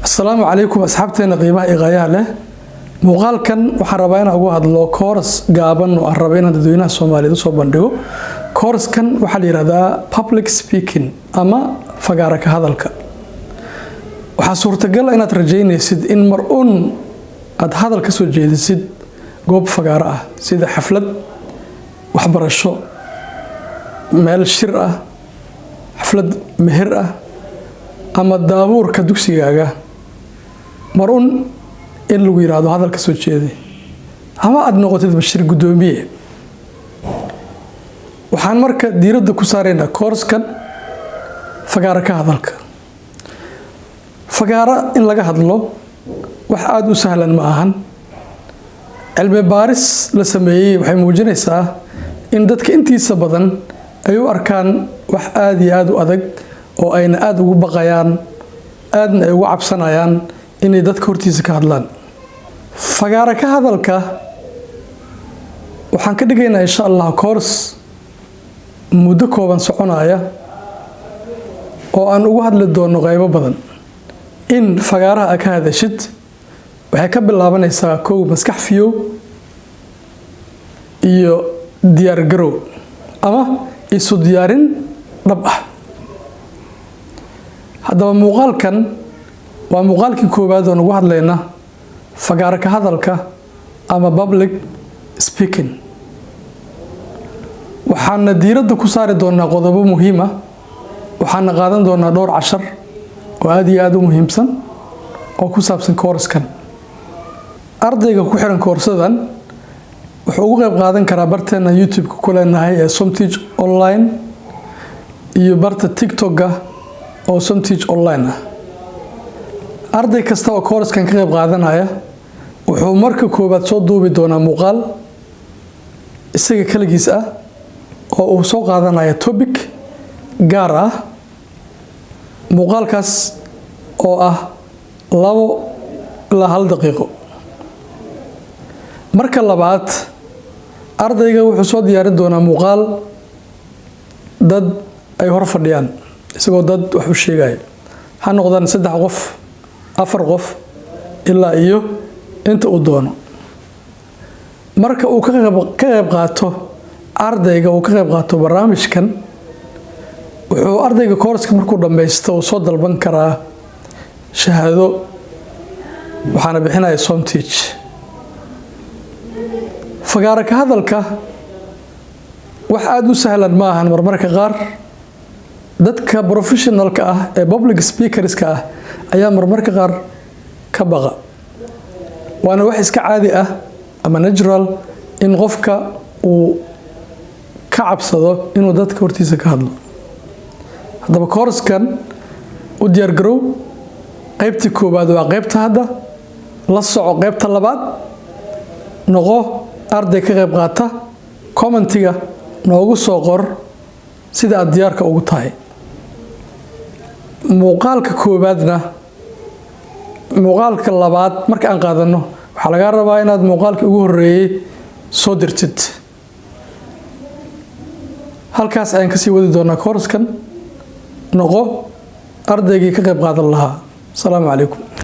السلام عليكم أصحابتنا قيمة إغاية له مقال كان وحربينا أقول هذا لو كورس جابن وحربينا ددوينا الصومالي دو صوبندو كورس كان وحلي هذا public speaking أما فجارك هذا الك وحصورت قال أنا ترجيني سيد إن مرؤون هذا الكسر جيد سيد جوب فجارة سيد حفلة وحبر الشو مال الشرقة حفلة مهرة أما الدابور كدوسي جاجا مرون إن لو يرادو هذا الكسر جيد أما أدنى قتيد بشر قدومية وحان مركا ديرد كسارينا كورس كان فجارة كهذا الك فجارة إن لقى هذا له وحادو سهلا معهن علم بارس لسميه وحي موجنيسا إن دتك أنتي سبضن أيو أركان وحادي آدو أدق أو أين آدو بقيان آدن أيو عبسنايان إني دتك هرتيس كهدلان فقارة كهدلك وحان كدقينا إن شاء الله كورس مدكو بان سعونايا أو أن أوهد للدون غيبة بدن إن فقارة أكهذا شد waxay ka bilaabanaysaa kow maskax fiyo iyo diyaar garow ama isu diyaarin dhab ah hadaba muuqaalkan waa muuqaalkii koowaad oo ugu hadlayna fagaara ka hadalka ama public speaking waxaana diiradda ku saari doonaa qodobo muhiim ah waxaana qaadan doonaa dhowr cashar oo aad iyo aad u muhiimsan oo ku saabsan koorskan ardayga ku xiran koorsadan wuxuu uga qayb qaadan karaa barteena YouTube-ka ku leenahay ee Somteach Online iyo barta TikTok-ga oo Somteach Online ah arday kasta oo koorskan ka qayb qaadanaya wuxuu marka koobaad soo duubi doonaa muuqaal isaga kaligiis ah oo uu soo qaadanaya topic gaar ah muuqaalkaas oo ah 2 ilaa 1 daqiiqo marka labaad ardayga wuxuu soo diyaarin doonaa muuqaal dad ay hor fadhiyaan isagoo dad wax u sheegaya ha noqdaan 3 qof 4 qof ilaa iyo inta uu doono marka uu ka qayb qaato ardayga uu ka qayb qaato barnaamijkan wuxuu ardayga course-ka markuu dhameysto soo dalban karaa shahaado waxaana bixinaya Somteach fagaara ka hadalka wax aad u sahlan ma ahan marmarka qaar dadka professionalka ah ee public speakerska ah ayaa marmarka qaar ka baqa waana wax iska caadi ah ama natural in qofka uu ka cabsado inuu dadka hortiisa ka hadlo hadaba koorskan u diyaar garow qaybtii koobaad waa qaybta hadda la soco qaybta labaad noqo arday ka qayb qaata commentiga noogu soo qor sida aad diyaarka ugu tahay muuqaalka koobaadna muuqaalka labaad marka aan qaadano waxa laga rabaa inaad muuqaalkii ugu horeeyay soo dirtid halkaas ayaan ka sii wadi doonaa koorskan noqo ardaygii ka qayb qaadan lahaa assalaamu calaykum